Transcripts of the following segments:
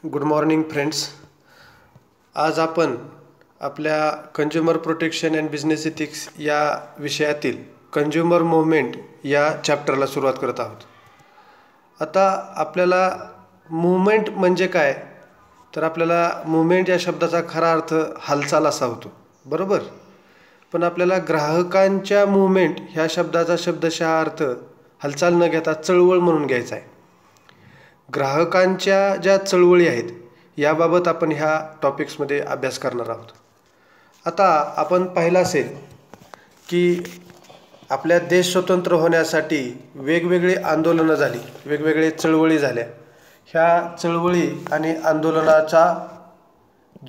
Good morning friends. आज आपण आपल्या consumer protection and business ethics या विषयातील कंझ्युमर मूव्हमेंट या चॅप्टरला सुरुवात करत आहोत. आता आपल्याला मूव्हमेंट म्हणजे काय, तर आपल्याला मूव्हमेंट या शब्दाचा खरा अर्थ हालचाल असा होतो, बरोबर. पण आपल्याला ग्राहकांच्या मूव्हमेंट ह्या शब्दाचा शब्दशः अर्थ हालचाल न घेता चळवळ म्हणून घ्यायचा आहे. ग्राहकांच्या ज्या चळवळी आहेत याबाबत आपण ह्या टॉपिक्समध्ये अभ्यास करणार आहोत. आता आपण पाहिलं असेल की आपल्या देश स्वतंत्र होण्यासाठी वेगवेगळी आंदोलनं झाली, वेगवेगळे चळवळी झाल्या. ह्या चळवळी आणि आंदोलनाचा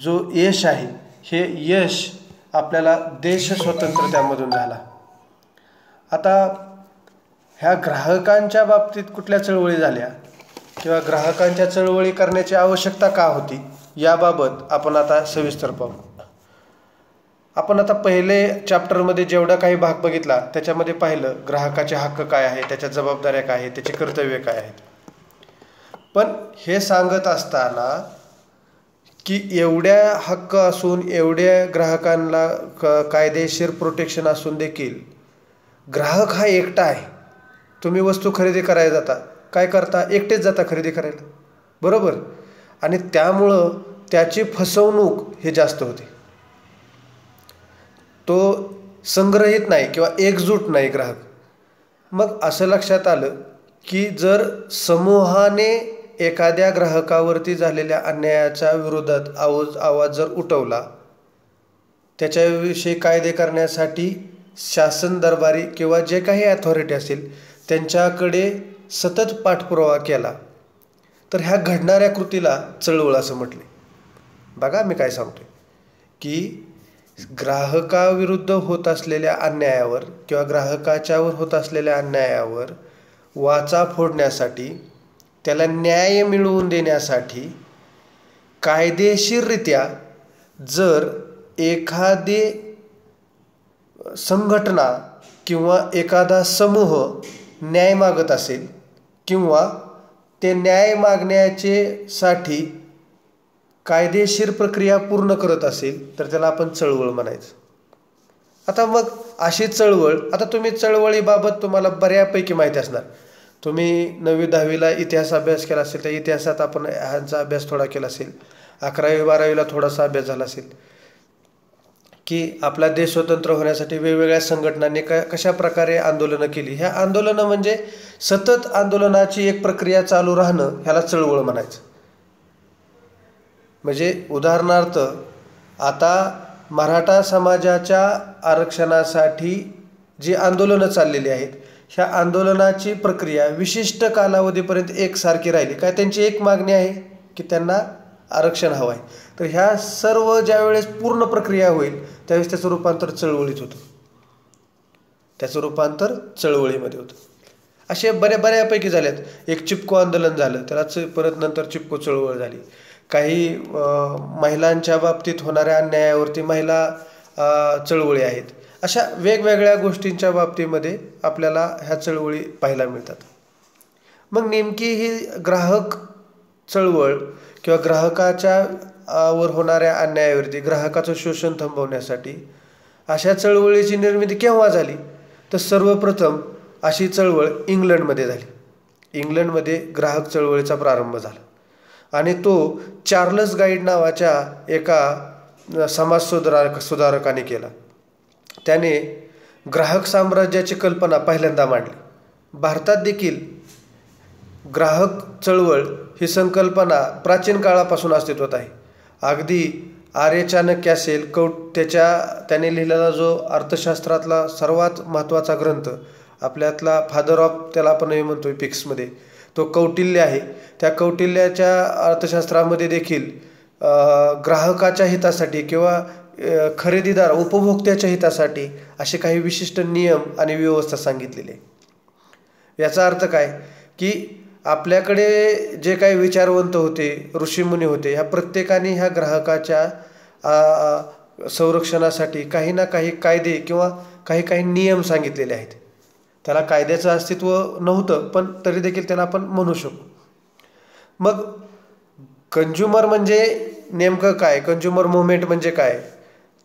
जो यश आहे, हे यश आपल्याला देश स्वतंत्र त्यामधून झाला. आता ह्या ग्राहकांच्या बाबतीत कुठल्या चळवळी झाल्या किंवा ग्राहकांच्या चळवळी करण्याची आवश्यकता का होती याबाबत आपण आता सविस्तर पाहू. आपण आता पहिले चॅप्टरमध्ये जेवढा काही भाग बघितला त्याच्यामध्ये पाहिलं ग्राहकाचे हक्क काय आहे, त्याच्या जबाबदाऱ्या काय आहेत, त्याचे कर्तव्य काय आहेत. पण हे सांगत असताना की एवढ्या हक्क असून, एवढ्या ग्राहकांना कायदेशीर प्रोटेक्शन असून देखील ग्राहक हा एकटा आहे. तुम्ही वस्तू खरेदी करायला जाता, काय करता, एकटेच जाता खरेदी करायला, बरोबर. आणि त्यामुळं त्याची फसवणूक हे जास्त होते. तो संग्रहित नाही किंवा एकजूट नाही ग्राहक. मग असं लक्षात आलं की जर समूहाने एखाद्या ग्राहकावरती झालेल्या अन्यायाच्या विरोधात आवाज जर उठवला, त्याच्याविषयी कायदे करण्यासाठी शासन दरबारी किंवा जे काही अथॉरिटी असेल त्यांच्याकडे सतत पाठपुरावा केला, तर ह्या घडणाऱ्या कृतीला चळवळ असं म्हटले. बघा मी काय सांगतोय की ग्राहकाविरुद्ध होत असलेल्या अन्यायावर किंवा ग्राहकाच्यावर होत असलेल्या अन्यायावर वाचा फोडण्यासाठी, त्याला न्याय मिळवून देण्यासाठी कायदेशीररित्या जर एखादी संघटना किंवा एखादा समूह न्याय मागत असेल किंवा ते न्याय मागण्याचे साठी कायदेशीर प्रक्रिया पूर्ण करत असेल तर त्याला आपण चळवळ म्हणायचं. आता मग अशी चळवळ, आता तुम्ही चळवळीबाबत तुम्हाला बऱ्यापैकी माहिती असणार. तुम्ही 9वी-10वीला इतिहास अभ्यास केला असेल, त्या इतिहासात आपण ह्यांचा अभ्यास थोडा केला असेल. 11वी-12वीला थोडासा अभ्यास झाला असेल की आपला देश स्वतंत्र होण्यासाठी वेगवेगळ्या संघटनांनी कशा प्रकारे आंदोलनं केली. ह्या आंदोलनं म्हणजे सतत आंदोलनाची एक प्रक्रिया चालू राहणं, ह्याला चळवळ म्हणायचं. म्हणजे उदाहरणार्थ आता मराठा समाजाच्या आरक्षणासाठी जी आंदोलनं चाललेली आहेत, ह्या आंदोलनाची प्रक्रिया विशिष्ट कालावधीपर्यंत एकसारखी राहिली. काय, त्यांची एक मागणी आहे की त्यांना आरक्षण हवं आहे. तर ह्या सर्व ज्यावेळेस पूर्ण प्रक्रिया होईल त्यावेळेस त्याचं रूपांतर चळवळीत होतं, त्याचं रूपांतर चळवळीमध्ये होतं. असे बऱ्यापैकी झाल्यात. एक चिपको आंदोलन झालं, त्याला परत नंतर चिपको चळवळ झाली. काही महिलांच्या बाबतीत होणाऱ्या अन्यायावरती महिला चळवळी आहेत. अशा वेगवेगळ्या गोष्टींच्या बाबतीमध्ये आपल्याला ह्या चळवळी पाहायला मिळतात. मग नेमकी ही ग्राहक चळवळ किंवा ग्राहकाच्या वर होणाऱ्या अन्यायावरती ग्राहकाचं शोषण थांबवण्यासाठी अशा चळवळीची निर्मिती केव्हा झाली, तर सर्वप्रथम अशी चळवळ इंग्लंडमध्ये झाली. इंग्लंडमध्ये ग्राहक चळवळीचा प्रारंभ झाला आणि तो चार्ल्स गाईड नावाच्या एका समाज सुधारकाने केला. त्याने ग्राहक साम्राज्याची कल्पना पहिल्यांदा मांडली. भारतात देखील ग्राहक चळवळ ही संकल्पना प्राचीन काळापासून अस्तित्वात आहे. अगदी आर्य चाणक्य असेल, त्याने लिहिलेला जो अर्थशास्त्रातला सर्वात महत्त्वाचा ग्रंथ, आपल्यातला फादर ऑफ त्याला आपण हे म्हणतोय पिक्समध्ये, तो कौटिल्य आहे. त्या कौटिल्याच्या अर्थशास्त्रामध्ये देखील ग्राहकाच्या हितासाठी किंवा खरेदीदार उपभोक्त्याच्या हितासाठी असे काही विशिष्ट नियम आणि व्यवस्था सांगितलेली आहे. याचा अर्थ काय की आपल्याकडे जे काही विचारवंत होते, ऋषीमुनी होते, ह्या प्रत्येकाने ह्या ग्राहकाच्या संरक्षणासाठी काही ना काही कायदे किंवा काही नियम सांगितलेले आहेत. त्याला कायद्याचं अस्तित्व नव्हतं, पण तरी देखील त्याला आपण म्हणू शकू. मग कंझ्युमर म्हणजे नेमकं काय, कंझ्युमर मुवमेंट म्हणजे काय,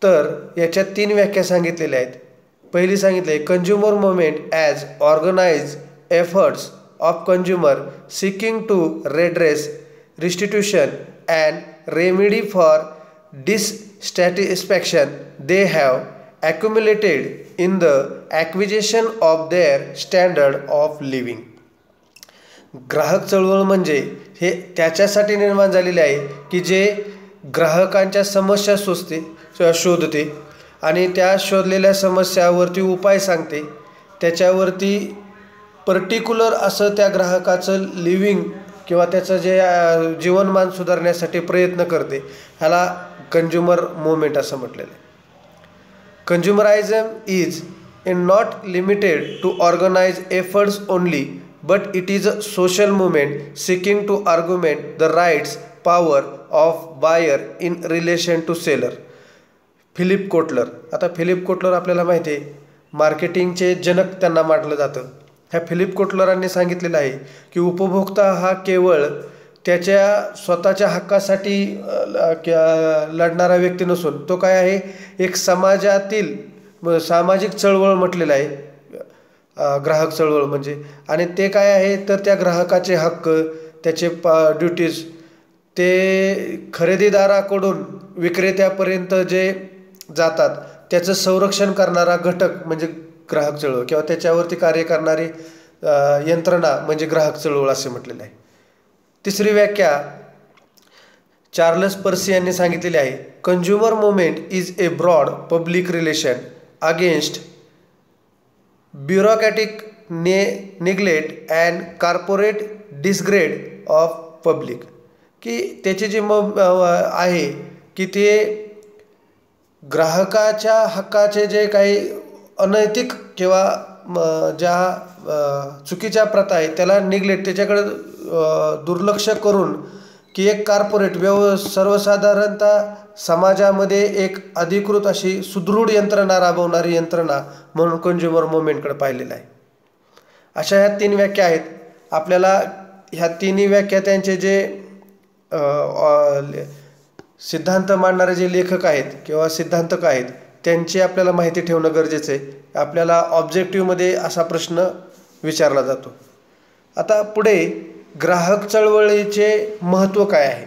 तर याच्यात 3 व्याख्या सांगितलेल्या आहेत. पहिली सांगितले consumer movement as organise efforts of consumer seeking to redress restitution and remedy for dissatisfaction they have accumulated in the acquisition of their standard of living. ग्राहक चळवळ म्हणजे हे त्याच्यासाठी निर्माण झालेले आहे की जे ग्राहकांच्या समस्या शोधते आणि त्या शोधलेल्या समस्यावरती उपाय सांगते, त्याच्यावरती पर्टिक्युलर असं त्या ग्राहकाचं लिव्हिंग किंवा त्याचं जे जीवनमान सुधारण्यासाठी प्रयत्न करते. ह्याला कंझ्युमर मुवमेंट असं म्हटलेलं आहे. Consumerism is not limited to organise efforts only, but it is a social movement seeking to argument the rights power of buyer in relation to seller. Philip Kotler. आता फिलिप कोटलर आपल्याला माहिती आहे मार्केटिंगचे जनक त्यांना मानलं जातं. ह्या फिलिप कोटलरांनी सांगितलेलं आहे की उपभोक्ता हा केवळ त्याच्या स्वतःच्या हक्कासाठी लढणारा व्यक्ती नसून तो काय आहे, एक समाजातील सामाजिक चळवळ म्हटलेलं आहे ग्राहक चळवळ म्हणजे. आणि ते काय आहे तर त्या ग्राहकाचे हक्क, त्याचे ड्युटीज ते खरेदीदाराकडून विक्रेत्यापर्यंत जे जातात त्याचं संरक्षण करणारा घटक म्हणजे ग्राहक चळवळ किंवा त्याच्यावरती कार्य करणारी यंत्रणा म्हणजे ग्राहक चळवळ असे म्हटलेलं आहे. तिसरी व्याख्या चार्ल्स पर्सी यांनी सांगितलेली आहे. Consumer movement is a broad public relation against bureaucratic neglect and corporate disregard of public. की त्याची जी आहे की ते ग्राहकाच्या हक्काचे जे काही अनैतिक किंवा ज्या चुकीच्या प्रथा आहेत त्याला निग्लेक्ट, त्याच्याकडे दुर्लक्ष करून की एक कॉर्पोरेट सर्वसाधारणतः समाजामध्ये एक अधिकृत अशी सुदृढ यंत्रणा राबवणारी यंत्रणा म्हणून कंझ्युमर मुवमेंटकडे पाहिलेलं आहे. अशा ह्या 3 व्याख्या आहेत. आपल्याला ह्या 3ही व्याख्या त्यांचे जे सिद्धांत मांडणारे जे लेखक आहेत किंवा सिद्धांतक आहेत त्यांची आपल्याला माहिती ठेवणं गरजेचं आहे. आपल्याला ऑब्जेक्टिव्हमध्ये असा प्रश्न विचारला जातो. आता पुढे ग्राहक चळवळीचे महत्त्व काय आहे.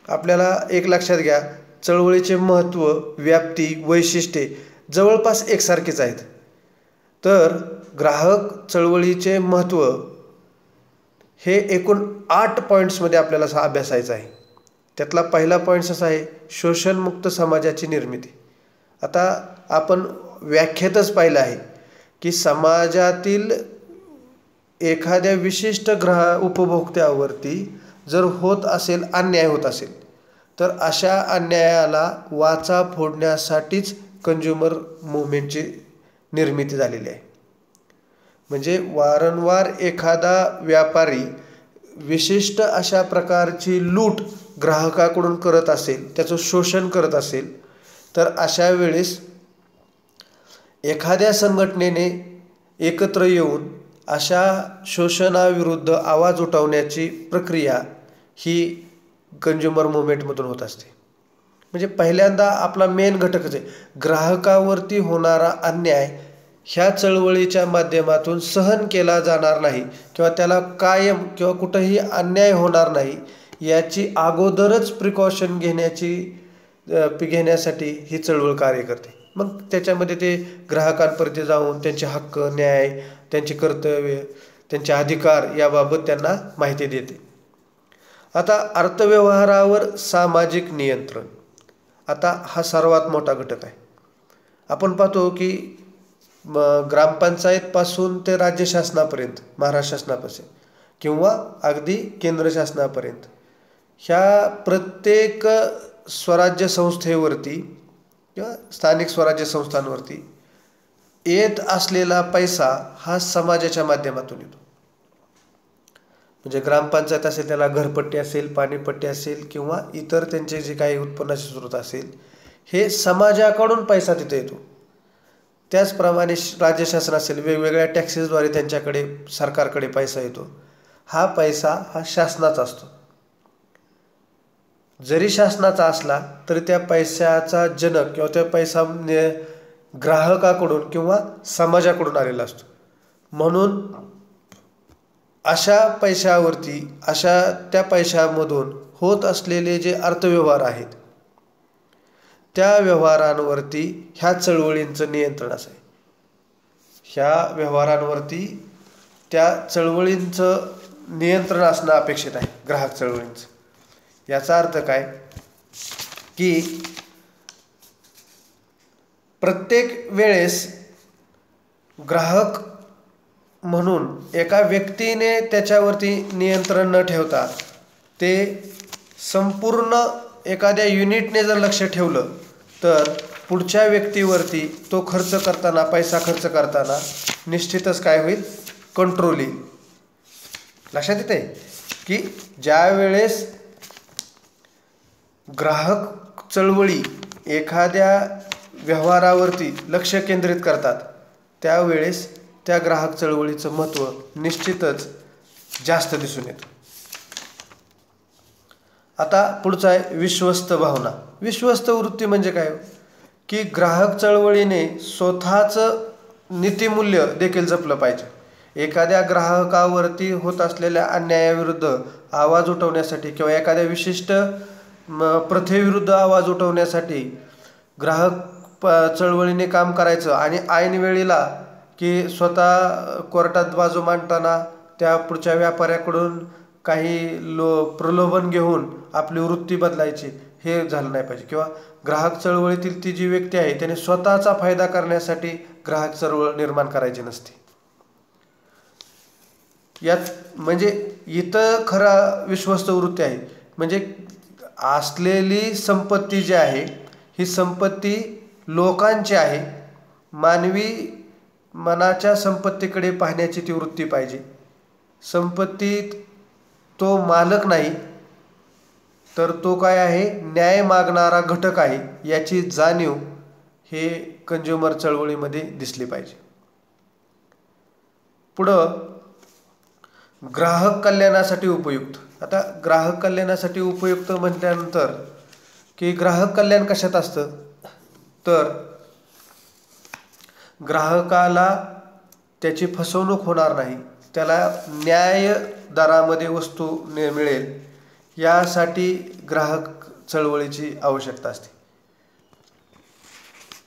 आपल्याला एक लक्षात घ्या, चळवळीचे महत्त्व, व्याप्ती, वैशिष्ट्ये जवळपास एकसारखीच आहेत. तर ग्राहक चळवळीचे महत्त्व हे एकूण 8 पॉईंट्समध्ये आपल्याला अभ्यासायचं आहे. त्यातला पहिला पॉईंट असा आहे शोषणमुक्त समाजाची निर्मिती. आता आपण व्याख्येतच पाहिलं आहे की समाजातील एखाद्या विशिष्ट उपभोक्त्यावरती जर होत असेल, अन्याय होत असेल तर अशा अन्यायाला वाचा फोडण्यासाठीच कंझ्युमर मुवमेंटची निर्मिती झालेली आहे. म्हणजे वारंवार एखादा व्यापारी विशिष्ट अशा प्रकारची लूट ग्राहकाकडून करत असेल, त्याचं शोषण करत असेल तर अशा वेळेस एखाद्या संघटनेने एकत्र येऊन अशा शोषणाविरुद्ध आवाज उठवण्याची प्रक्रिया ही कंझ्युमर मुवमेंटमधून होत असते. म्हणजे पहिल्यांदा आपला मेन घटकच आहे ग्राहकावरती होणारा अन्याय ह्या चळवळीच्या माध्यमातून सहन केला जाणार नाही किंवा त्याला कायम किंवा कुठंही अन्याय होणार नाही याची अगोदरच प्रिकॉशन घेण्यासाठी ही चळवळ कार्य करते. मग त्याच्यामध्ये ते ग्राहकांपर्यंत जाऊन त्यांचे हक्क, न्याय, त्यांची कर्तव्य, त्यांचे अधिकार याबाबत त्यांना माहिती देते. आता अर्थव्यवहारावर सामाजिक नियंत्रण, आता हा सर्वात मोठा घटक आहे. आपण पाहतो की ग्रामपंचायतपासून ते राज्य शासनापर्यंत, महाराष्ट्र शासनापासून किंवा अगदी केंद्र शासनापर्यंत ह्या प्रत्येक स्वराज्य संस्थेवरती किंवा स्थानिक स्वराज्य संस्थांवरती येत असलेला पैसा हा समाजाच्या माध्यमातून येतो. म्हणजे ग्रामपंचायत असेल त्याला घरपट्टी असेल, पाणीपट्टी असेल किंवा इतर त्यांचे जे काही उत्पन्नाचे स्रोत असेल हे समाजाकडून पैसा तिथे येतो. त्याचप्रमाणे राज्य शासन असेल, वेगवेगळ्या टॅक्सेसद्वारे त्यांच्याकडे सरकारकडे पैसा येतो. हा पैसा हा शासनाचा असतो. जरी शासनाचा असला तरी त्या पैशाचा जनक किंवा त्या पैसा ग्राहकाकडून किंवा समाजाकडून आलेला असतो. म्हणून अशा पैशावरती त्या पैशामधून होत असलेले जे अर्थव्यवहार आहेत त्या व्यवहारांवरती ह्या चळवळींचं नियंत्रण असाय. ह्या व्यवहारांवरती त्या चळवळींचं नियंत्रण असणं अपेक्षित आहे, ग्राहक चळवळींचं. याचा अर्थ काय की प्रत्येक वेळेस ग्राहक म्हणून एका व्यक्तीने त्याच्यावरती नियंत्रण न ठेवता ते संपूर्ण एखाद्या युनिटने जर लक्ष ठेवलं तर पुढच्या व्यक्तीवरती तो खर्च करताना, पैसा खर्च करताना निश्चितच काय होईल, कंट्रोल येईल. लक्षात येते की ज्या वेळेस ग्राहक चळवळी एखाद्या व्यवहारावरती लक्ष केंद्रित करतात त्यावेळेस त्या ग्राहक चळवळीचं महत्त्व निश्चितच जास्त दिसून येतं. आता पुढचं आहे विश्वस्त भावना. विश्वस्त वृत्ती म्हणजे काय की ग्राहक चळवळीने स्वतःचं नीतिमूल्य देखील जपलं पाहिजे. एखाद्या ग्राहकावरती होत असलेल्या अन्यायाविरुद्ध आवाज उठवण्यासाठी किंवा एखाद्या विशिष्ट प्रथेविरुद्ध आवाज उठवण्यासाठी ग्राहक चळवळीने काम करायचं आणि ऐनवेळेला की स्वतः कोर्टात बाजू मांडताना त्या पुढच्या व्यापाऱ्याकडून काही प्रलोभन घेऊन आपली वृत्ती बदलायची, हे झालं नाही पाहिजे. किंवा ग्राहक चळवळीतील ती जी व्यक्ती आहे त्याने स्वतःचा फायदा करण्यासाठी ग्राहक चळवळ निर्माण करायची नसते. यात म्हणजे इथं खरा विश्वस्त वृत्ती आहे म्हणजे असलेली संपत्ती जी आहे ही संपत्ती लोकांची आहे. मानवी मनाच्या संपत्तीकडे पाहण्याची ती वृत्ती पाहिजे. संपत्तीत तो मालक नाही तर तो काय आहे, न्याय मागणारा घटक आहे, याची जाणीव हे कंझ्युमर चळवळीमध्ये दिसली पाहिजे. पुढं ग्राहक कल्याणासाठी उपयुक्त. आता ग्राहक कल्याणासाठी उपयुक्त म्हटल्यानंतर की ग्राहक कल्याण कशात असतं तर ग्राहकाला त्याची फसवणूक होणार नाही, त्याला न्याय दरामध्ये वस्तू मिळेल, यासाठी ग्राहक चळवळीची आवश्यकता असते.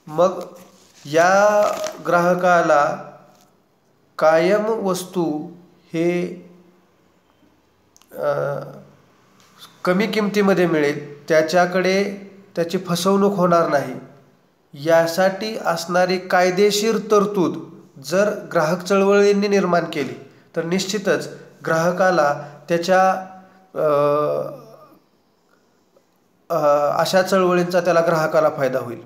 मग या ग्राहकाला कायम वस्तू हे कमी किमतीमध्ये मिळेल, त्याच्याकडे त्याची फसवणूक होणार नाही, यासाठी असणारी कायदेशीर तरतूद जर ग्राहक चळवळींनी निर्माण केली तर निश्चितच ग्राहकाला त्याच्या अशा चळवळींचा त्याला ग्राहकाला फायदा होईल.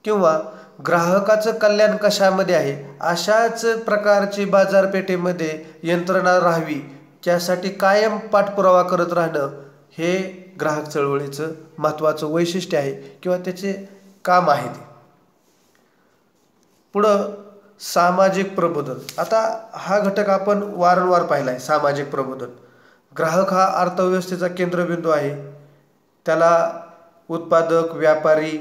किंवा ग्राहकाचं कल्याण कशामध्ये आहे, अशाच प्रकारची बाजारपेठेमध्ये यंत्रणा राहावी त्यासाठी कायम पाठपुरावा करत राहणं हे ग्राहक चळवळीचं महत्त्वाचं वैशिष्ट्य आहे किंवा त्याचे काम आहे ते. पुढं सामाजिक प्रबोधन. आता हा घटक आपण वारंवार पाहिला आहे. सामाजिक प्रबोधन, ग्राहक हा अर्थव्यवस्थेचा केंद्रबिंदू आहे. त्याला उत्पादक, व्यापारी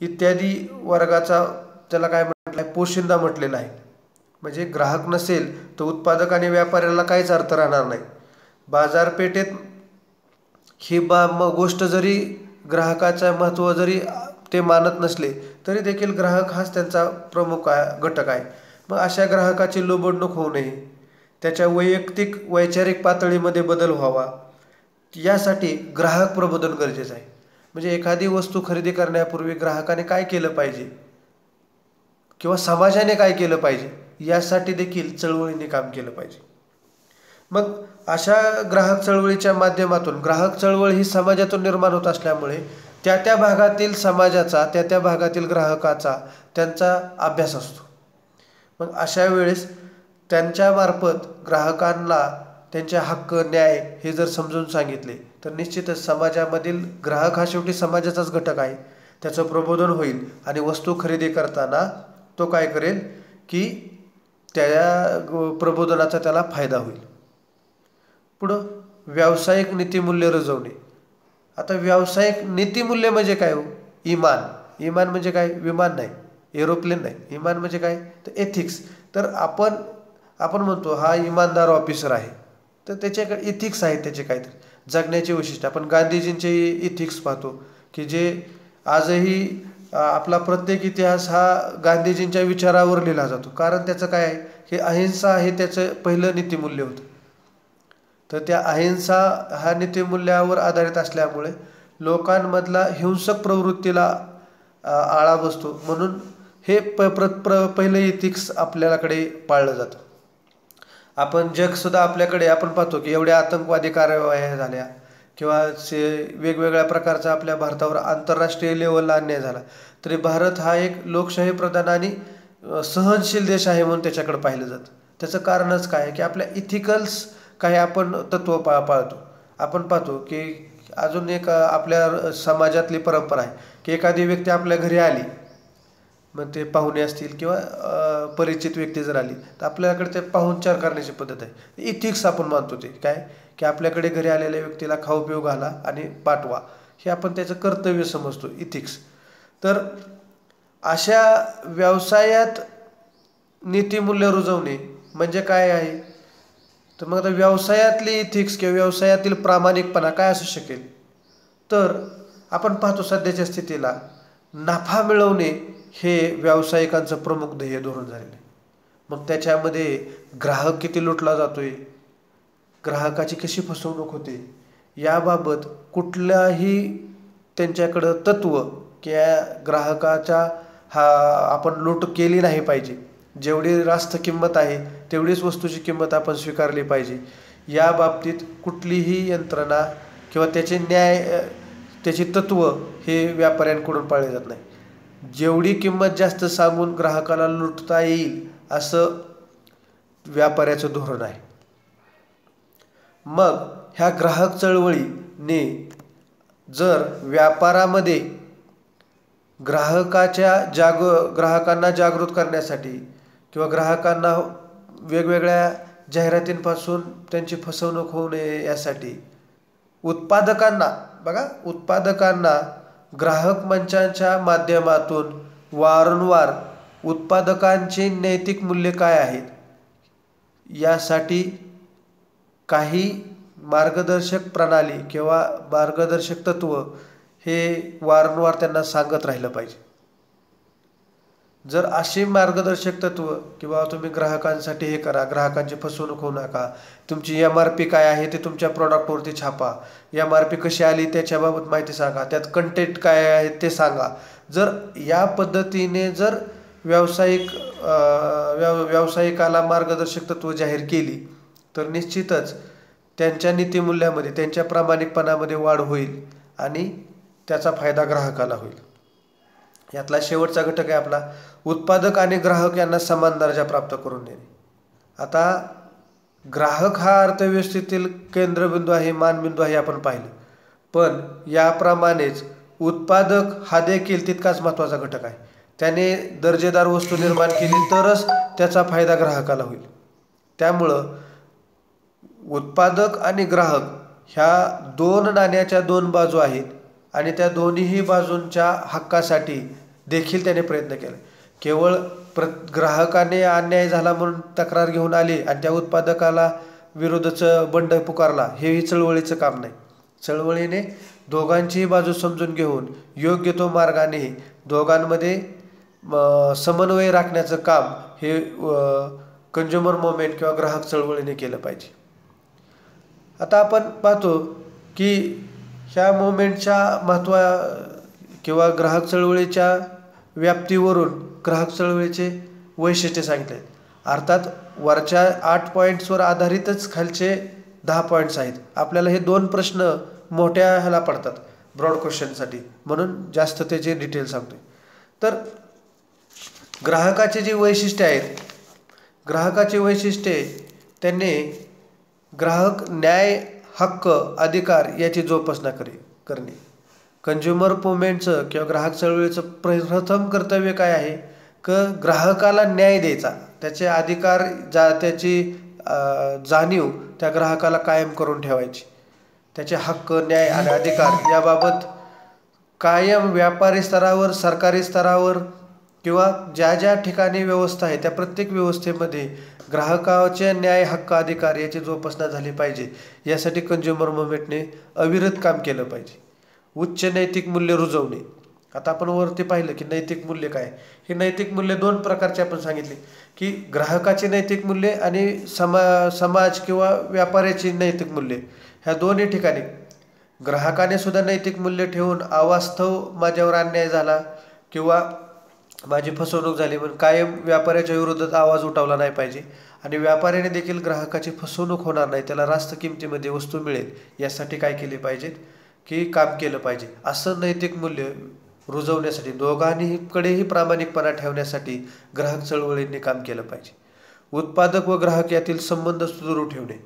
इत्यादी वर्गाचा त्याला काय म्हटलं आहे, पोशिंदा म्हटलेला आहे. म्हणजे ग्राहक नसेल तर उत्पादक आणि व्यापाऱ्याला काहीच अर्थ राहणार नाही. बाजारपेठेत ही गोष्ट जरी ग्राहकाचं महत्त्व जरी ते मानत नसले तरी देखील ग्राहक हाच त्यांचा प्रमुख घटक आहे. मग अशा ग्राहकाची लोबडणूक होऊ नये, त्याच्या वैयक्तिक वैचारिक पातळीमध्ये बदल व्हावा, यासाठी ग्राहक प्रबोधन गरजेचं आहे. म्हणजे एखादी वस्तू खरेदी करण्यापूर्वी ग्राहकाने काय केलं पाहिजे किंवा समाजाने काय केलं पाहिजे यासाठी देखील चळवळीने काम केलं पाहिजे. मग अशा ग्राहक चळवळीच्या माध्यमातून, ग्राहक चळवळ ही समाजातून निर्माण होत असल्यामुळे त्या भागातील समाजाचा, त्या भागातील ग्राहकाचा त्यांचा अभ्यास असतो. मग अशा वेळेस त्यांच्यामार्फत ग्राहकांना त्यांचे हक्क, न्याय हे जर समजून सांगितले तर निश्चितच समाजामधील ग्राहक हा शेवटी समाजाचाच घटक आहे, त्याचं प्रबोधन होईल आणि वस्तू खरेदी करताना तो काय करेल की त्या प्रबोधनाचा त्याला फायदा होईल. पुढं व्यावसायिक नीतिमूल्य रुजवणे. आता व्यावसायिक नीतिमूल्य म्हणजे काय हो? इमान. इमान म्हणजे काय? विमान नाही, एरोप्लेन नाही. इमान म्हणजे काय? तर एथिक्स. तर आपण म्हणतो हा इमानदार ऑफिसर आहे, तर त्याच्याकडे इथिक्स आहेत, त्याचे काहीतरी जगण्याचे वैशिष्ट्य. आपण गांधीजींचे इथिक्स पाहतो की जे आजही आपला प्रत्येक इतिहास हा गांधीजींच्या विचारावर लिहिला जातो. कारण त्याचं काय आहे? हे अहिंसा हे त्याचं पहिलं नीतिमूल्य होतं. तर त्या अहिंसा हा नीतिमूल्यावर आधारित असल्यामुळे लोकांमधला हिंसक प्रवृत्तीला आळा बसतो. म्हणून हे पहिलं इथिक्स आपल्याकडे पाळलं जातं. आपण जगसुद्धा आपल्याकडे आपण पाहतो की एवढ्या आतंकवादी कारवाया झाल्या किंवा वेगवेगळ्या प्रकारचा आपल्या भारतावर आंतरराष्ट्रीय लेवलला अन्याय झाला, तरी भारत हा एक लोकशाही प्रधान आणि सहनशील देश आहे म्हणून त्याच्याकडे पाहिलं जातं. त्याचं कारणच काय आहे की आपल्या इथिकल्स काही आपण तत्त्व पाळतो. आपण पाहतो की अजून एक आपल्या समाजातली परंपरा आहे की एखादी व्यक्ती आपल्या घरी आली, मग ते पाहुणे असतील किंवा परिचित व्यक्ती जर आली, तर आपल्याकडे ते पाहुणचार करण्याची पद्धत आहे. इथिक्स आपण मानतो ते काय की आपल्याकडे घरी आलेल्या व्यक्तीला खाऊ पिऊ घाला आणि पाठवा, हे आपण त्याचं कर्तव्य समजतो, इथिक्स. तर अशा व्यवसायात नीतिमूल्य रुजवणे म्हणजे काय आहे? तर मग आता व्यवसायातली इथिक्स किंवा व्यवसायातील प्रामाणिकपणा काय असू शकेल? तर आपण पाहतो सध्याच्या स्थितीला नफा मिळवणे हे व्यावसायिकांचं प्रमुख ध्येय धोरण झालेलं आहे. मग त्याच्यामध्ये ग्राहक किती लुटला जातोय, ग्राहकाची कशी फसवणूक होते, याबाबत कुठल्याही त्यांच्याकडं तत्त्व की ग्राहकाच्या आपण लूट केली नाही पाहिजे, जेवढी रास्त किंमत आहे तेवढीच वस्तूची किंमत आपण स्वीकारली पाहिजे, या बाबतीत कुठलीही यंत्रणा किंवा त्याची तत्त्व हे व्यापाऱ्यांकडून पाळले जात नाही. जेवढी किंमत जास्त सांगून ग्राहकाला लुटता येईल असं व्यापाऱ्याचं धोरण आहे. मग ह्या ग्राहक चळवळीने जर व्यापारामध्ये ग्राहकांना जागृत करण्यासाठी किंवा ग्राहकांना वेगवेगळ्या जाहिरातींपासून त्यांची फसवणूक होऊ नये यासाठी उत्पादकांना ग्राहक मंचांच्या माध्यमातून वारंवार उत्पादकांची नैतिक मूल्ये काय आहेत यासाठी काही मार्गदर्शक प्रणाली किंवा मार्गदर्शक तत्त्व हे वारंवार त्यांना सांगत राहिलं पाहिजे. जर अशी मार्गदर्शक तत्त्व किंवा तुम्ही ग्राहकांसाठी हे करा, ग्राहकांची फसवणूक होऊ नका, तुमची MRP काय आहे ते तुमच्या प्रॉडक्टवरती छापा, MRP कशी आली त्याच्याबाबत माहिती सांगा, त्यात कंटेंट काय आहे ते सांगा, जर या पद्धतीने जर व्यावसायिकाला मार्गदर्शक तत्त्व जाहीर केली तर निश्चितच त्यांच्या नीतिमूल्यामध्ये, त्यांच्या प्रामाणिकपणामध्ये वाढ होईल आणि त्याचा फायदा ग्राहकाला होईल. यातला शेवटचा घटक आहे आपला उत्पादक आणि ग्राहक यांना समान दर्जा प्राप्त करून देणे. आता ग्राहक हा अर्थव्यवस्थेतील केंद्रबिंदू आहे, मानबिंदू आहे आपण पाहिलं, पण याप्रमाणेच उत्पादक हा देखील तितकाच महत्त्वाचा घटक आहे. त्याने दर्जेदार वस्तू निर्माण केली तरच त्याचा फायदा ग्राहकाला होईल. त्यामुळं उत्पादक आणि ग्राहक ह्या दोन नाण्याच्या दोन बाजू आहेत आणि त्या दोन्हीही बाजूंच्या हक्कासाठी देखील त्याने प्रयत्न केला. केवळ ग्राहकाने अन्याय झाला म्हणून तक्रार घेऊन आली आणि त्या उत्पादकाला विरोधाचं बंड पुकारला, हेही चळवळीचं काम नाही. चळवळीने दोघांचीही बाजू समजून घेऊन योग्य तो मार्गाने दोघांमध्ये समन्वय राखण्याचं काम हे कंझ्युमर मुवमेंट किंवा ग्राहक चळवळीने केलं पाहिजे. आता आपण पाहतो की ह्या मुवमेंटच्या किंवा ग्राहक चळवळीच्या व्याप्तीवरून ग्राहक चळवळीचे वैशिष्ट्य सांगितले आहेत. अर्थात वरच्या 8 पॉईंट्सवर आधारितच खालचे 10 पॉईंट्स आहेत. आपल्याला हे 2 प्रश्न मोठ्या ह्याला पडतात ब्रॉड क्वेश्चनसाठी, म्हणून जास्त त्याचे डिटेल सांगतोय. तर ग्राहकाची जी वैशिष्ट्ये आहेत, ग्राहकाची वैशिष्ट्ये त्यांनी ग्राहक न्याय, हक्क, अधिकार याची जोपासना करणे. कंझ्युमर मुवमेंटचं किंवा ग्राहक चळवळीचं प्रथम कर्तव्य काय आहे ग्राहकाला न्याय द्यायचा, त्याचे अधिकार त्याची जाणीव त्या ग्राहकाला कायम करून ठेवायची. त्याचे हक्क, न्याय आणि अधिकार याबाबत कायम व्यापारी स्तरावर, सरकारी स्तरावर किंवा ज्या ज्या ठिकाणी व्यवस्था आहे त्या प्रत्येक व्यवस्थेमध्ये ग्राहकाचे न्याय, हक्क, अधिकार याची जोपासना झाली पाहिजे. यासाठी कंझ्युमर मुवमेंटने अविरत काम केलं पाहिजे. उच्च नैतिक मूल्य रुजवणे. आता आपण वरती पाहिलं की नैतिक मूल्य काय. ही नैतिक मूल्य दोन प्रकारचे आपण सांगितले की ग्राहकाची नैतिक मूल्य आणि समाज किंवा व्यापाऱ्याची नैतिक मूल्य. ह्या दोन्ही ठिकाणी ग्राहकाने सुद्धा नैतिक मूल्य ठेवून अवास्तव माझ्यावर अन्याय झाला किंवा माझी फसवणूक झाली म्हणून कायम व्यापाऱ्याच्या विरोधात आवाज उठवला नाही पाहिजे. आणि व्यापाऱ्याने देखील ग्राहकाची फसवणूक होणार नाही, त्याला रास्त किमतीमध्ये वस्तू मिळेल यासाठी काय केले पाहिजे की काम केलं पाहिजे. असं नैतिक मूल्य रुजवण्यासाठी, दोघांनीकडेही प्रामाणिकपणा ठेवण्यासाठी ग्राहक चळवळींनी काम केलं पाहिजे. उत्पादक व ग्राहक यातील संबंध सुदृढ ठेवणे.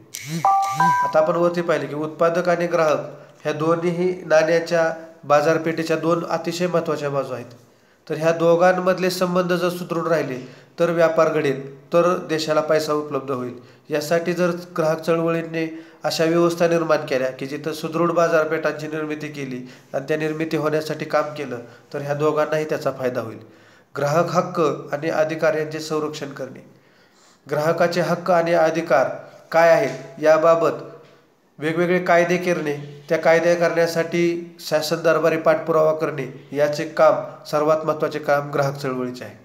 आता आपण वरती पाहिले की उत्पादक आणि ग्राहक ह्या दोन्हीही नाण्याच्या बाजारपेठेच्या दोन अतिशय महत्त्वाच्या बाजू आहेत. तर ह्या दोघांमधले संबंध जर सुदृढ राहिले तर व्यापार घडेल, तर देशाला पैसा उपलब्ध होईल. यासाठी जर ग्राहक चळवळींनी अशा व्यवस्था निर्माण केल्या की जिथं सुदृढ बाजारपेठांची निर्मिती केली आणि त्या निर्मिती होण्यासाठी काम केलं तर ह्या दोघांनाही त्याचा फायदा होईल. ग्राहक हक्क आणि अधिकार यांचे संरक्षण करणे. ग्राहकाचे हक्क आणि अधिकार काय आहेत याबाबत वेगवेगळे कायदे करणे, त्या कायदे करण्यासाठी शासन दरबारी पाठपुरावा करणे याचे काम सर्वात महत्त्वाचे काम ग्राहक चळवळीचे आहे.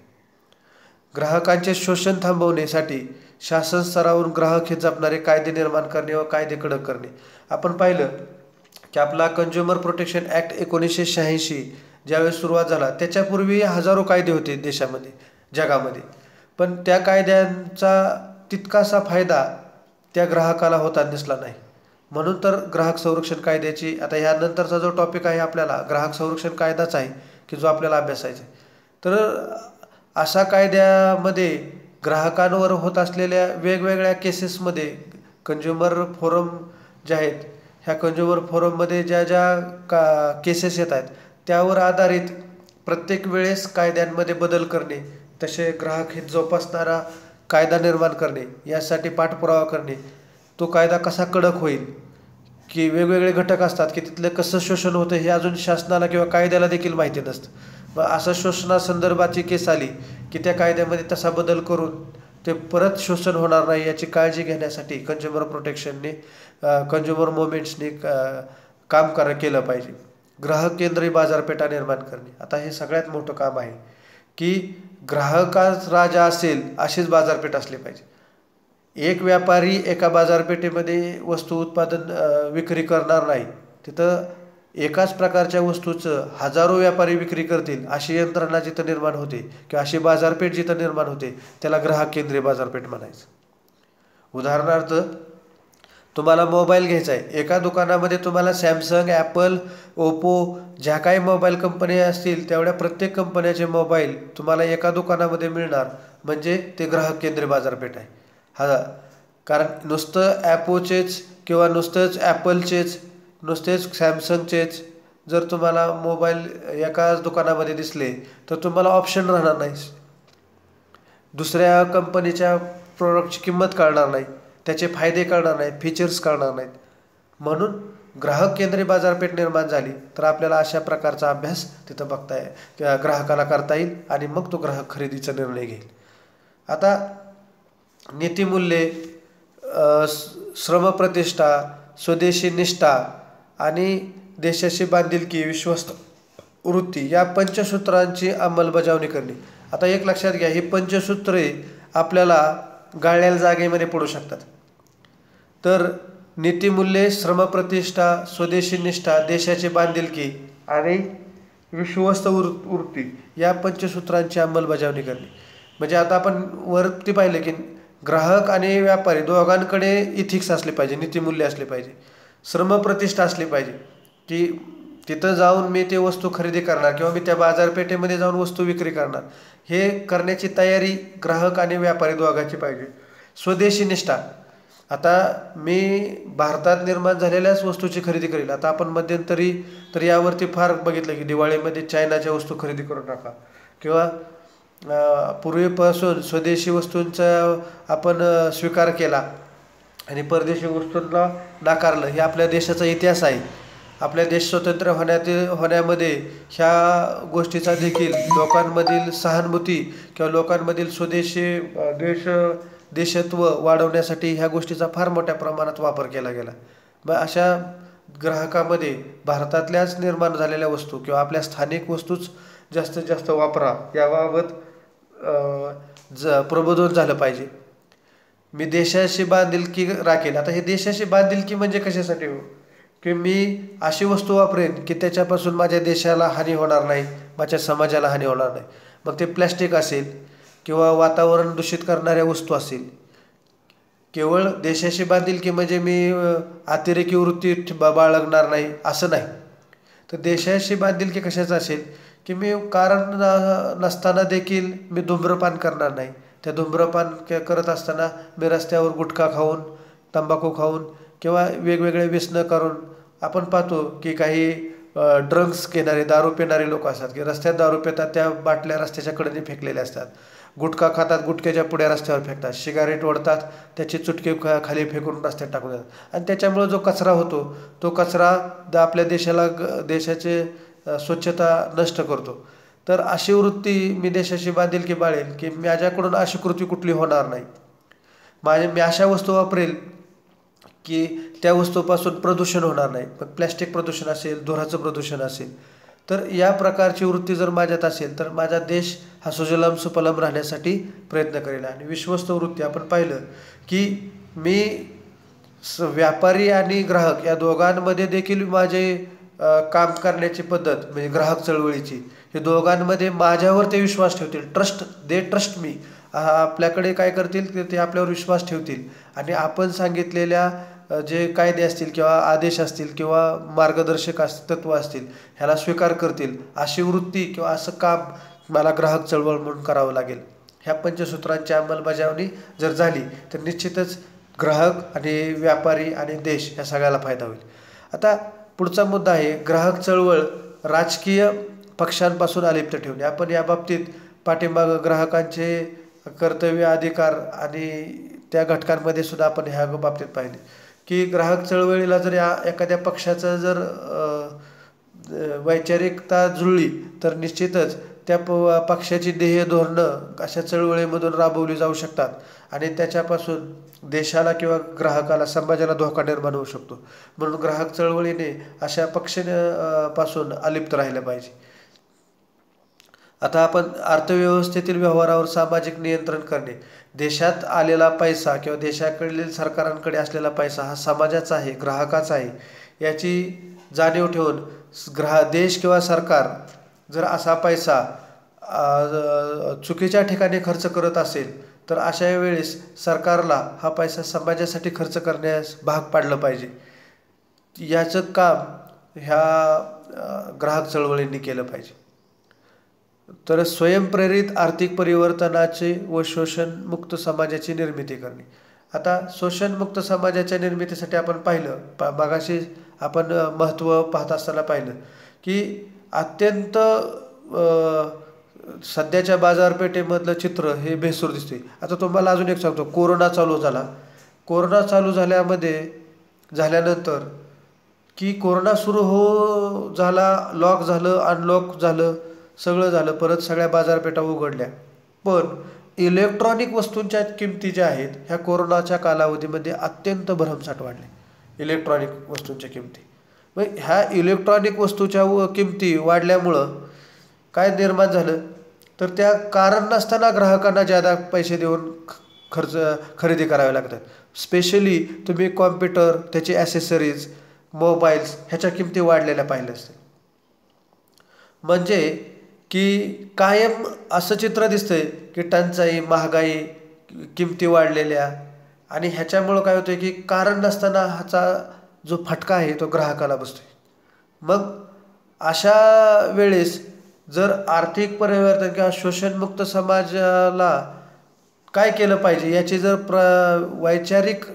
ग्राहकांचे शोषण थांबवण्यासाठी शासन स्तरावरून ग्राहक हित जपणारे कायदे निर्माण करणे व कायदे कडक करणे. आपण पाहिलं की आपला कंझ्युमर प्रोटेक्शन ॲक्ट 1986 ज्यावेळेस सुरुवात झाला त्याच्यापूर्वी हजारो कायदे होते देशामध्ये, जगामध्ये, पण त्या कायद्यांचा तितकासा फायदा त्या ग्राहकाला होता दिसला नाही. म्हणून तर ग्राहक संरक्षण कायद्याची, आता ह्यानंतरचा जो टॉपिक आहे आपल्याला ग्राहक संरक्षण कायदाच आहे की जो आपल्याला अभ्यासायचा आहे. तर अशा कायद्यामध्ये ग्राहकांवर होत असलेल्या वेगवेगळ्या केसेसमध्ये कंझ्युमर फोरम जे आहेत, ह्या कंझ्युमर फोरममध्ये ज्या ज्या केसेस येत आहेत त्यावर आधारित प्रत्येक वेळेस कायद्यांमध्ये बदल करणे, तसे ग्राहक हित जोपासणारा कायदा निर्माण करणे, यासाठी पाठपुरावा करणे. तो कायदा कसा कडक होईल की वेगवेगळे घटक असतात की तिथलं कसं शोषण होतं हे अजून शासनाला किंवा कायद्याला देखील माहिती नसतं. मग असं शोषणासंदर्भाची केस आली की त्या कायद्यामध्ये तसा बदल करून ते परत शोषण होणार नाही याची काळजी घेण्यासाठी कंझ्युमर प्रोटेक्शनने, कंझ्युमर मुवमेंट्सने काम केलं पाहिजे. ग्राहक केंद्रीय बाजारपेठा निर्माण करणे. आता हे सगळ्यात मोठं काम आहे की ग्राहकाच राजा असेल अशीच बाजारपेठ असली पाहिजे. एक व्यापारी एका बाजारपेठेमध्ये वस्तू उत्पादन विक्री करणार नाही, तिथं एकाच प्रकारच्या वस्तूचं हजारो व्यापारी विक्री करतील अशी यंत्रणा जिथं निर्माण होते किंवा अशी बाजारपेठ जिथं निर्माण होते त्याला ग्राहक केंद्रीय बाजारपेठ म्हणायचं. उदाहरणार्थ तुम्हाला मोबाईल घ्यायचा आहे, एका दुकानामध्ये तुम्हाला सॅमसंग, ॲपल, ओप्पो ज्या काही मोबाईल कंपनी असतील तेवढ्या प्रत्येक कंपन्याचे मोबाईल तुम्हाला एका दुकानामध्ये मिळणार, म्हणजे ते ग्राहक केंद्रीय बाजारपेठ आहे. कारण नुसतं ॲपोचेच किंवा नुसतंच ॲपलचेच, नुसतेच सॅमसंगचेच जर तुम्हाला मोबाईल एकाच दुकानामध्ये दिसले तर तुम्हाला ऑप्शन राहणार नाही, दुसऱ्या कंपनीच्या प्रोडक्टची किंमत कळणार नाही, त्याचे फायदे कळणार नाहीत, फीचर्स कळणार नाहीत. म्हणून ग्राहक केंद्रीय बाजारपेठ निर्माण झाली तर आपल्याला अशा प्रकारचा अभ्यास तिथं बघता येईल, ग्राहकाला करता येईल आणि मग तो ग्राहक खरेदीचा निर्णय घेईल. आता नीतिमूल्ये, श्रमप्रतिष्ठा, स्वदेशी निष्ठा आणि देशाची बांधिलकी, विश्वस्त वृत्ती या पंचसूत्रांची अंमलबजावणी करणे. आता एक लक्षात घ्या, ही पंचसूत्रे आपल्याला गाळलेल्या जागेमध्ये पडू शकतात. तर नीतिमूल्ये, श्रमप्रतिष्ठा, स्वदेशी निष्ठा, देशाची बांधिलकी आणि विश्वस्त वृत्ती या पंचसूत्रांची अंमलबजावणी करणे. म्हणजे आता आपण वरती पाहिलं की ग्राहक आणि व्यापारी दोघांकडे इथिक्स असले पाहिजे, नीतिमूल्य असले पाहिजे, श्रमप्रतिष्ठा असली पाहिजे की तिथं जाऊन मी ते वस्तू खरेदी करणार किंवा मी त्या बाजारपेठेमध्ये जाऊन वस्तू विक्री करणार, हे करण्याची तयारी ग्राहक आणि व्यापारी दोघांची पाहिजे. स्वदेशी निष्ठा, आता मी भारतात निर्माण झालेल्याच वस्तूची खरेदी करेल. आता आपण मध्यंतरी तर यावरती फार बघितलं की दिवाळीमध्ये चायनाच्या वस्तू खरेदी करू नका किंवा पूर्वीपासून स्वदेशी वस्तूंचा आपण स्वीकार केला आणि परदेशी वस्तूंना नाकारलं. हे आपल्या देशाचा इतिहास आहे. आपल्या देश स्वतंत्र होण्यामध्ये ह्या गोष्टीचा देखील लोकांमधील सहानुभूती किंवा लोकांमधील स्वदेशी देशत्व वाढवण्यासाठी ह्या गोष्टीचा फार मोठ्या प्रमाणात वापर केला गेला. मग अशा ग्राहकामध्ये भारतातल्याच निर्माण झालेल्या वस्तू किंवा आपल्या स्थानिक वस्तूच जास्तीत जास्त वापरा याबाबत प्रबोधन झालं पाहिजे. मी देशाशी बांधिलकी राखेल. आता हे देशाशी बांधिलकी म्हणजे कशासाठी हो, की मी अशी वस्तू वापरेन की त्याच्यापासून माझ्या देशाला हानी होणार नाही, माझ्या समाजाला हानी होणार नाही. मग ते प्लॅस्टिक असेल किंवा वातावरण दूषित करणाऱ्या वस्तू असेल. केवळ देशाशी बांधिलकी म्हणजे मी अतिरेकी वृत्ती बाळगणार नाही असं नाही. तर देशाशी बांधिलकी कशाचं असेल की मी कारण नसताना देखील मी धूम्रपान करणार नाही. त्या धूम्रपान करत असताना मी रस्त्यावर गुटखा खाऊन, तंबाखू खाऊन किंवा वेगवेगळे व्यसनं करून आपण पाहतो की काही ड्रग्स घेणारे, दारू पिणारे लोक असतात की रस्त्यात दारू पितात, त्या बाटल्या रस्त्याच्या कडेने फेकलेल्या असतात. गुटखा खातात, गुटख्याच्या पुड्या रस्त्यावर फेकतात. सिगारेट ओढतात, त्याची चुटके खाली फेकून रस्त्यात टाकून देतात. आणि त्याच्यामुळं जो कचरा होतो तो कचरा आपल्या देशाचे स्वच्छता नष्ट करतो. तर अशी वृत्ती मी देशाशी बांधिलकी बाळेल की माझ्याकडून अशी कृती कुठली होणार नाही. मी अशा वस्तू वापरेल की त्या वस्तूपासून प्रदूषण होणार नाही. मग प्लॅस्टिक प्रदूषण असेल, धुराचं प्रदूषण असेल. तर या प्रकारची वृत्ती जर माझ्यात असेल तर माझा देश हा सुजलाम सुफलाम राहण्यासाठी प्रयत्न करेल. आणि विश्वस्त वृत्ती आपण पाहिलं की मी व्यापारी आणि ग्राहक या दोघांमध्ये देखील माझे काम करण्याची पद्धत म्हणजे ग्राहक चळवळीची, हे दोघांमध्ये माझ्यावर ते विश्वास ठेवतील. They trust me. आपल्याकडे काय करतील ते आपल्यावर विश्वास ठेवतील आणि आपण सांगितलेल्या जे कायदे असतील किंवा आदेश असतील किंवा मार्गदर्शक तत्त्व असतील ह्याला स्वीकार करतील. अशी वृत्ती किंवा असं काम मला ग्राहक चळवळ म्हणून करावं लागेल. ह्या पंचसूत्रांची अंमलबजावणी जर झाली तर निश्चितच ग्राहक आणि व्यापारी आणि देश ह्या सगळ्याला फायदा होईल. आता पुढचा मुद्दा आहे ग्राहक चळवळ राजकीय पक्षांपासून अलिप्त ठेवणे. आपण याबाबतीत पाठीमागं ग्राहकांचे कर्तव्य, अधिकार आणि त्या घटकांमध्ये सुद्धा आपण ह्या बाबतीत पाहिले की ग्राहक चळवळीला जर एखाद्या पक्षाचं जर वैचारिकता जुळली तर निश्चितच त्या पक्षाची ध्येय धोरणं अशा चळवळीमधून राबवली जाऊ शकतात आणि त्याच्यापासून देशाला किंवा ग्राहकाला, समाजाला धोका निर्माण होऊ शकतो. म्हणून ग्राहक चळवळीने अशा पक्षापासून अलिप्त राहिलं पाहिजे. आता आपण अर्थव्यवस्थेतील व्यवहारावर सामाजिक नियंत्रण करणे. देशात आलेला पैसा किंवा देशाकडील सरकारांकडे असलेला पैसा हा समाजाचा आहे, ग्राहकाचा आहे, याची जाणीव ठेवून देश किंवा सरकार जर असा पैसा चुकीच्या ठिकाणी खर्च करत असेल तर अशा वेळेस सरकारला हा पैसा समाजासाठी खर्च करण्यास भाग पाडलं पाहिजे. याचं काम ह्या ग्राहक चळवळींनी केलं पाहिजे. तर स्वयंप्रेरित आर्थिक परिवर्तनाचे व शोषणमुक्त समाजाची निर्मिती करणे. आता शोषणमुक्त समाजाच्या निर्मितीसाठी आपण पाहिलं, मगाशी आपण महत्त्व पाहत असताना पाहिलं की अत्यंत सध्याच्या बाजारपेठेमधलं चित्र हे बेसूर दिसते. आता तुम्हाला अजून एक सांगतो, कोरोना चालू झाल्यानंतर की कोरोना सुरू झाला, लॉक झालं, अनलॉक झालं, सगळं झालं, परत सगळ्या बाजारपेठा उघडल्या. पण इलेक्ट्रॉनिक वस्तूंच्या किमती ज्या आहेत ह्या कोरोनाच्या कालावधीमध्ये अत्यंत भरमसाठ वाढल्या. इलेक्ट्रॉनिक वस्तूंच्या किमती, मग ह्या इलेक्ट्रॉनिक वस्तूच्या किमती वाढल्यामुळं काय निर्माण झालं तर त्या कारण नसताना ग्राहकांना जादा पैसे देऊन खरेदी करावे लागतात. स्पेशली तुम्ही कॉम्प्युटर, त्याचे ॲसेसरीज, मोबाईल्स ह्याच्या किमती वाढलेल्या पाहिल्या असतील. म्हणजे की कायम असं चित्र दिसतंय की टंचाई, महागाई, किमती वाढलेल्या आणि ह्याच्यामुळं काय होतं की कारण नसताना ह्याचा जो फटका आहे तो ग्राहकाला बसतोय. मग अशा वेळेस जर आर्थिक परिवर्तन किंवा शोषणमुक्त समाजाला काय केलं पाहिजे याची जर वैचारिक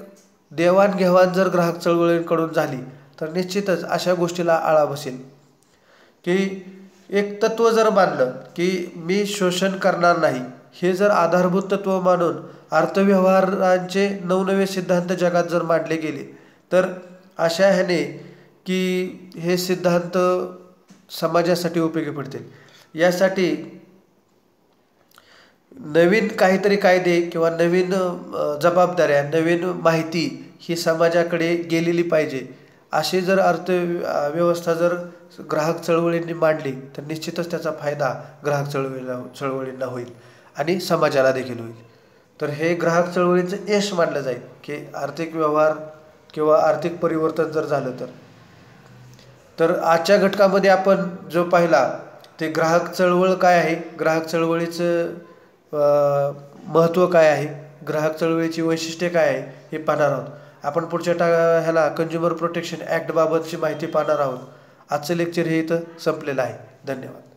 देवाणघेवाण जर ग्राहक चळवळींकडून झाली तर निश्चितच अशा गोष्टीला आळा बसेल. की एक तत्त्व जर मानलं की मी शोषण करणार नाही, हे जर आधारभूत तत्त्व मानून अर्थव्यवहारांचे नवनवे सिद्धांत जगात जर मांडले गेले तर अशा ह्याने की हे सिद्धांत समाजासाठी उपयोगी पडतील। यासाठी नवीन काहीतरी कायदे किंवा नवीन जबाबदाऱ्या, नवीन माहिती ही समाजाकडे गेलेली पाहिजे। अशी जर अर्थव्यवस्था जर ग्राहक चळवळींनी मांडली तर निश्चितच त्याचा फायदा ग्राहक चळवळींना होईल आणि समाजाला देखील होईल। तर हे ग्राहक चळवळीचं यश मानलं जाईल की आर्थिक व्यवहार किंवा आर्थिक परिवर्तन जर झालं तर आजच्या घटकामध्ये आपण जो पाहिला ते ग्राहक चळवळ काय आहे, ग्राहक चळवळीचं महत्त्व काय आहे, ग्राहक चळवळीची वैशिष्ट्ये काय आहे हे पाहणार आहोत। आपण पुढच्या ह्याला कंझ्युमर प्रोटेक्शन ॲक्ट बाबतची माहिती पाहणार आहोत। आजचं लेक्चर हे इथं संपलेलं आहे। धन्यवाद।